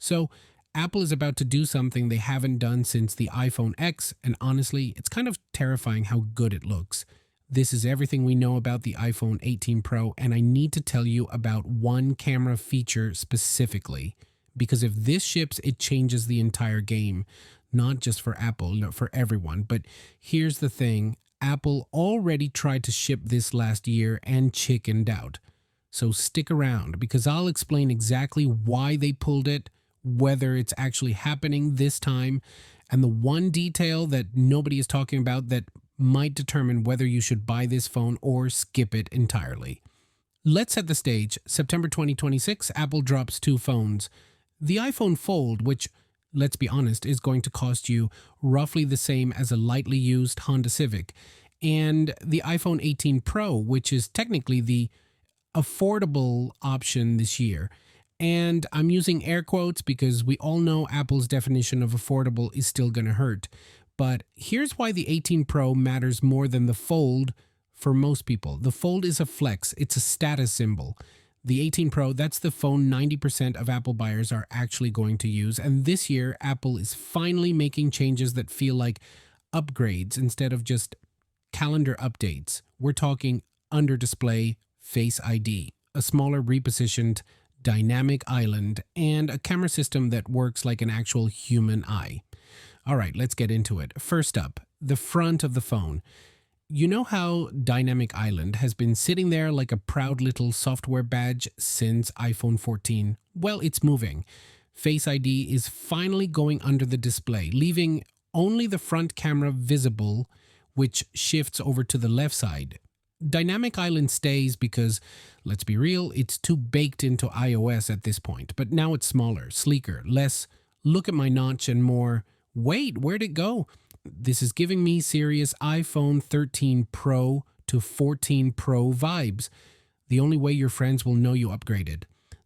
So, Apple is about to do something they haven't done since the iPhone X, and honestly, it's kind of terrifying how good it looks. This is everything we know about the iPhone 18 Pro, and I need to tell you about one camera feature specifically. Because if this ships, it changes the entire game, not just for Apple, no, for everyone. But here's the thing, Apple already tried to ship this last year and chickened out. So stick around because I'll explain exactly why they pulled it, whether it's actually happening this time, and the one detail that nobody is talking about that might determine whether you should buy this phone or skip it entirely. Let's set the stage. September 2026, Apple drops two phones. The iPhone Fold, which, let's be honest, is going to cost you roughly the same as a lightly used Honda Civic, and the iPhone 18 Pro, which is technically the affordable option this year. And I'm using air quotes because we all know Apple's definition of affordable is still going to hurt. But here's why the 18 Pro matters more than the Fold for most people. The Fold is a flex, it's a status symbol. The 18 Pro, that's the phone 90% of Apple buyers are actually going to use. And this year, Apple is finally making changes that feel like upgrades instead of just calendar updates. We're talking under display Face ID, a smaller repositioned dynamic island, and a camera system that works like an actual human eye. All right, let's get into it. First up, the front of the phone. You know how Dynamic Island has been sitting there like a proud little software badge since iPhone 14? Well, it's moving. Face ID is finally going under the display, leaving only the front camera visible, which shifts over to the left side. Dynamic Island stays because, let's be real, it's too baked into iOS at this point. But now it's smaller, sleeker, less look at my notch and more, wait, where'd it go? This is giving me serious iPhone 13 Pro to 14 Pro vibes. The only way your friends will know you upgraded.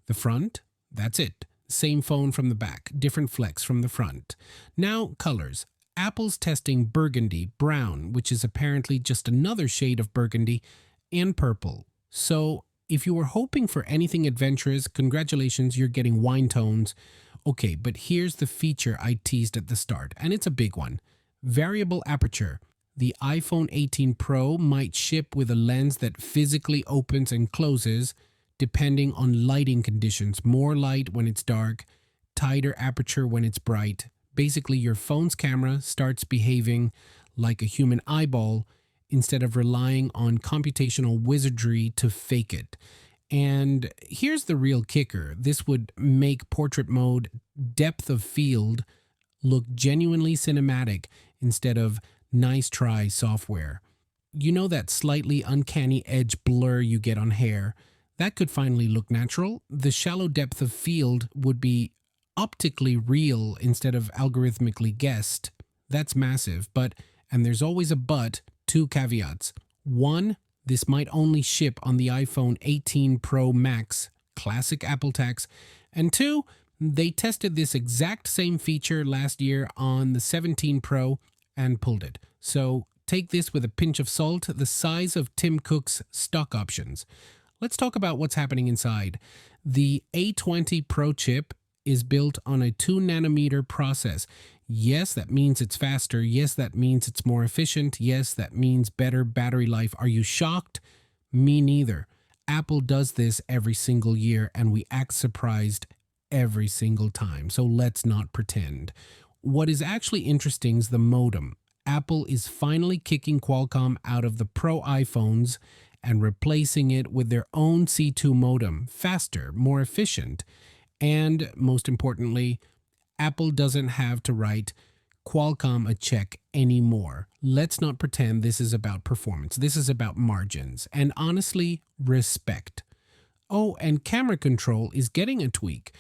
The front, that's it. Same phone from the back, different flex from the front. Now, colors. Apple's testing burgundy, brown, which is apparently just another shade of burgundy, and purple. So, if you were hoping for anything adventurous, congratulations, you're getting wine tones. Okay, but here's the feature I teased at the start, and it's a big one. Variable aperture. The iPhone 18 Pro might ship with a lens that physically opens and closes depending on lighting conditions. More light when it's dark, tighter aperture when it's bright. Basically, your phone's camera starts behaving like a human eyeball instead of relying on computational wizardry to fake it. And here's the real kicker. This would make portrait mode depth of field look genuinely cinematic instead of nice try software. You know that slightly uncanny edge blur you get on hair? That could finally look natural. The shallow depth of field would be optically real instead of algorithmically guessed. That's massive, but, and there's always a but, two caveats. One, this might only ship on the iPhone 18 Pro Max, classic Apple tax. And two, they tested this exact same feature last year on the 17 Pro and pulled it. So take this with a pinch of salt, the size of Tim Cook's stock options. Let's talk about what's happening inside. The A20 Pro chip is built on a 2 nanometer process. Yes, that means it's faster. Yes, that means it's more efficient. Yes, that means better battery life. Are you shocked? Me neither. Apple does this every single year and we act surprised every single time. So let's not pretend. What is actually interesting is the modem. Apple is finally kicking Qualcomm out of the Pro iPhones and replacing it with their own C2 modem. Faster, more efficient. And most importantly, Apple doesn't have to write Qualcomm a check anymore. Let's not pretend this is about performance. This is about margins and honestly, respect. Oh, and camera control is getting a tweak.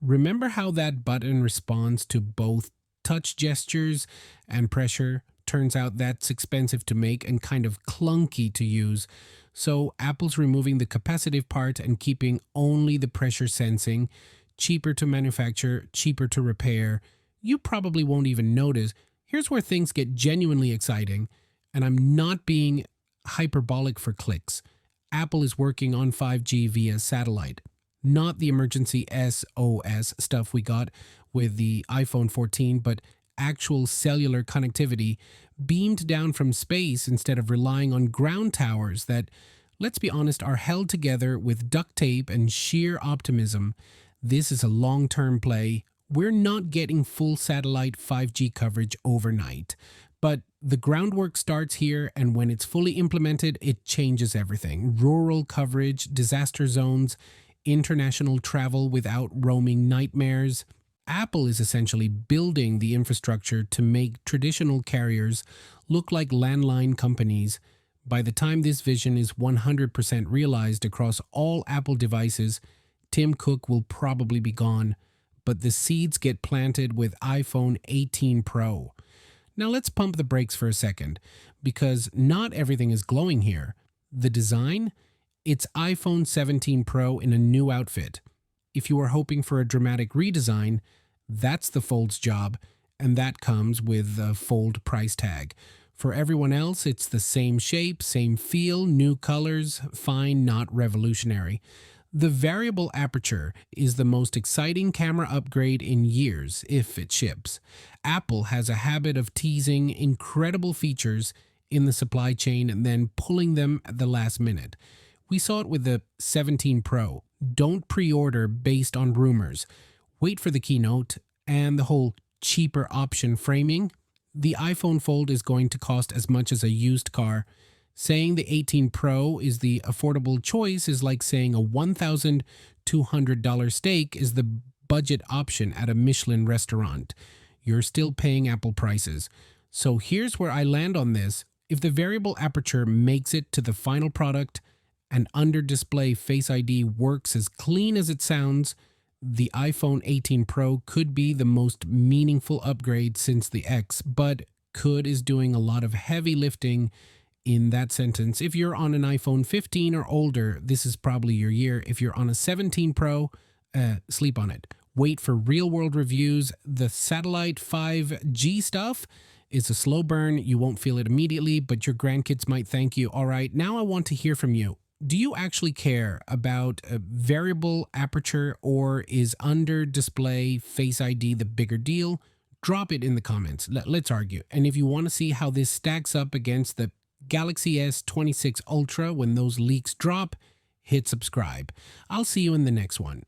Remember how that button responds to both touch gestures and pressure? Turns out that's expensive to make and kind of clunky to use. So Apple's removing the capacitive part and keeping only the pressure sensing. Cheaper to manufacture, cheaper to repair. You probably won't even notice. Here's where things get genuinely exciting, and I'm not being hyperbolic for clicks. Apple is working on 5G via satellite. Not the emergency SOS stuff we got with the iPhone 14, but actual cellular connectivity beamed down from space instead of relying on ground towers that, let's be honest, are held together with duct tape and sheer optimism. This is a long term play. We're not getting full satellite 5G coverage overnight, but the groundwork starts here, and when it's fully implemented, it changes everything. Rural coverage, disaster zones, international travel without roaming nightmares. Apple is essentially building the infrastructure to make traditional carriers look like landline companies. By the time this vision is 100% realized across all Apple devices, Tim Cook will probably be gone, but the seeds get planted with iPhone 18 Pro. Now let's pump the brakes for a second, because not everything is glowing here. The design? It's iPhone 17 Pro in a new outfit. If you are hoping for a dramatic redesign, that's the Fold's job, and that comes with the Fold price tag. For everyone else, it's the same shape, same feel, new colors, fine, not revolutionary. The variable aperture is the most exciting camera upgrade in years, if it ships. Apple has a habit of teasing incredible features in the supply chain and then pulling them at the last minute. We saw it with the 17 Pro. Don't pre-order based on rumors. Wait for the keynote and the whole cheaper option framing. The iPhone Fold is going to cost as much as a used car. Saying the 18 Pro is the affordable choice is like saying a $1,200 steak is the budget option at a Michelin restaurant. You're still paying Apple prices. So here's where I land on this. If the variable aperture makes it to the final product and under-display Face ID works as clean as it sounds, the iPhone 18 Pro could be the most meaningful upgrade since the X, but could is doing a lot of heavy lifting in that sentence. If you're on an iPhone 15 or older, this is probably your year. If you're on a 17 Pro, sleep on it. Wait for real-world reviews. The satellite 5G stuff is a slow burn. You won't feel it immediately, but your grandkids might thank you. All right, now I want to hear from you. Do you actually care about a variable aperture, or is under display Face ID the bigger deal? Drop it in the comments. Let's argue. And if you want to see how this stacks up against the Galaxy S26 Ultra when those leaks drop, hit subscribe. I'll see you in the next one.